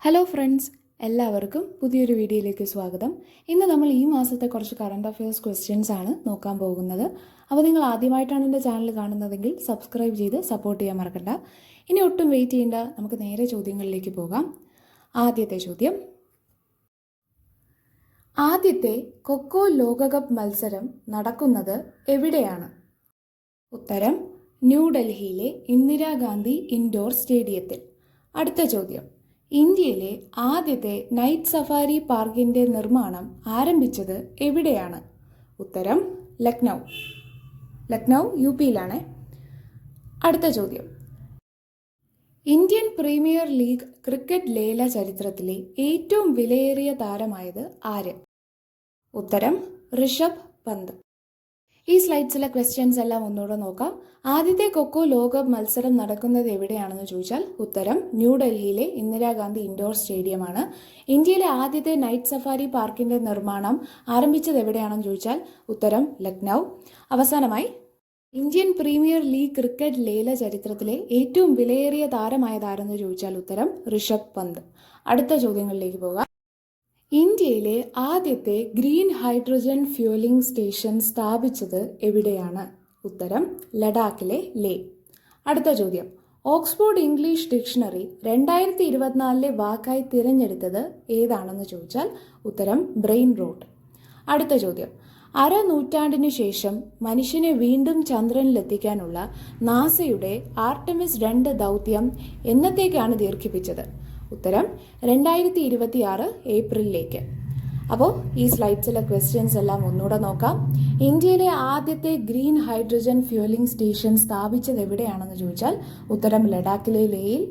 Hello friends, എല്ലാവർക്കും പുതിയൊരു വീഡിയോയിലേക്ക് സ്വാഗതം. ഇന്ന് നമ്മൾ ഈ മാസത്തെ കുറച്ച് കറണ്ട് അഫയേഴ്സ് ക്വസ്റ്റ്യൻസ് ആണ് നോക്കാൻ പോകുന്നത്. അപ്പോൾ നിങ്ങൾ ആദ്യമായിട്ടാണ് എൻ്റെ ചാനൽ കാണുന്നതെങ്കിൽ സബ്സ്ക്രൈബ് ചെയ്ത് സപ്പോർട്ട് ചെയ്യാൻ മറക്കണ്ട. ഇനി ഒട്ടും വെയിറ്റ് ചെയ്യേണ്ട, നമുക്ക് നേരെ ചോദ്യങ്ങളിലേക്ക് പോകാം. ആദ്യത്തെ ചോദ്യം: ആദ്യത്തെ കൊക്കോ ലോകകപ്പ് മത്സരം നടക്കുന്നത് എവിടെയാണ്? ഉത്തരം: ന്യൂഡൽഹിയിലെ ഇന്ദിരാഗാന്ധി ഇൻഡോർ സ്റ്റേഡിയത്തിൽ. അടുത്ത ചോദ്യം: ഇന്ത്യയിലെ ആദ്യത്തെ നൈറ്റ് സഫാരി പാർക്കിന്റെ നിർമ്മാണം ആരംഭിച്ചത് എവിടെയാണ്? ഉത്തരം: ലക്നൗ യു-പിയിലാണ്. അടുത്ത ചോദ്യം: ഇന്ത്യൻ പ്രീമിയർ ലീഗ് ക്രിക്കറ്റ് ലേല ചരിത്രത്തിലെ ഏറ്റവും വിലയേറിയ താരമായത് ആര്? ഉത്തരം: ഋഷഭ് പന്ത്. ഈ സ്ലൈഡ്സിലെ ക്വസ്റ്റ്യൻസ് എല്ലാം ഒന്നുകൂടെ നോക്കാം. ആദ്യത്തെ കൊക്കോ ലോകകപ്പ് മത്സരം നടക്കുന്നത് എവിടെയാണെന്ന് ചോദിച്ചാൽ ഉത്തരം ന്യൂഡൽഹിയിലെ ഇന്ദിരാഗാന്ധി ഇൻഡോർ സ്റ്റേഡിയമാണ്. ഇന്ത്യയിലെ ആദ്യത്തെ നൈറ്റ് സഫാരി പാർക്കിന്റെ നിർമ്മാണം ആരംഭിച്ചത് എവിടെയാണെന്ന് ചോദിച്ചാൽ ഉത്തരം ലക്നൗ. അവസാനമായി, ഇന്ത്യൻ പ്രീമിയർ ലീഗ് ക്രിക്കറ്റ് ലേല ചരിത്രത്തിലെ ഏറ്റവും വിലയേറിയ താരമായതാരെന്ന് ചോദിച്ചാൽ ഉത്തരം ഋഷഭ് പന്ത്. അടുത്ത ചോദ്യങ്ങളിലേക്ക് പോകാം. ഇന്ത്യയിലെ ആദ്യത്തെ ഗ്രീൻ ഹൈഡ്രജൻ ഫ്യൂലിംഗ് സ്റ്റേഷൻ സ്ഥാപിച്ചത് എവിടെയാണ്? ഉത്തരം ലഡാക്കിലെ ലേ. അടുത്ത ചോദ്യം: ഓക്സ്ഫോർഡ് ഇംഗ്ലീഷ് ഡിക്ഷണറി 2024 വാക്കായി തിരഞ്ഞെടുത്തത് ഏതാണെന്ന് ചോദിച്ചാൽ ഉത്തരം ബ്രെയിൻ റോട്ട്. അടുത്ത ചോദ്യം: അരനൂറ്റാണ്ടിനു ശേഷം മനുഷ്യനെ വീണ്ടും ചന്ദ്രനിലെത്തിക്കാനുള്ള നാസയുടെ ആർടെമിസ് 2 ദൗത്യം എന്നത്തേക്കാണ് ദീർഘിപ്പിച്ചത്? ഉത്തരം 2026 ഏപ്രിലിലേക്ക്. അപ്പോൾ ഈ സ്ലൈഡ്സിലെ ക്വസ്റ്റ്യൻസ് എല്ലാം ഒന്നുകൂടെ നോക്കാം. ഇന്ത്യയിലെ ആദ്യത്തെ ഗ്രീൻ ഹൈഡ്രജൻ ഫ്യൂലിംഗ് സ്റ്റേഷൻ സ്ഥാപിച്ചത് എവിടെയാണെന്ന് ചോദിച്ചാൽ ഉത്തരം ലഡാക്കിലെ ലേയിൽ.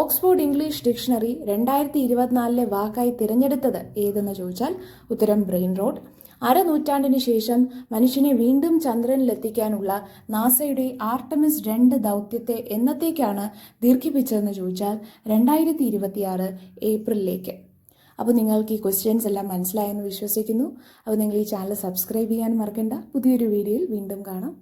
ഓക്സ്ഫോർഡ് ഇംഗ്ലീഷ് ഡിക്ഷണറി 2024 വാക്കായി തിരഞ്ഞെടുത്തത് ഏതെന്ന് ചോദിച്ചാൽ ഉത്തരം ബ്രെയിൻ റോട്ട്. അരനൂറ്റാണ്ടിന് ശേഷം മനുഷ്യനെ വീണ്ടും ചന്ദ്രനിലെത്തിക്കാനുള്ള നാസയുടെ ആർടെമിസ് 2 ദൗത്യത്തെ എന്നത്തേക്കാണ് ദീർഘിപ്പിച്ചതെന്ന് ചോദിച്ചാൽ 2026 ഏപ്രിലിലേക്ക്. അപ്പോൾ നിങ്ങൾക്ക് ഈ ക്വസ്റ്റ്യൻസ് എല്ലാം മനസ്സിലായെന്ന് വിശ്വസിക്കുന്നു. അപ്പോൾ നിങ്ങൾ ഈ ചാനൽ സബ്സ്ക്രൈബ് ചെയ്യാൻ മറക്കണ്ട. പുതിയൊരു വീഡിയോയിൽ വീണ്ടും കാണാം.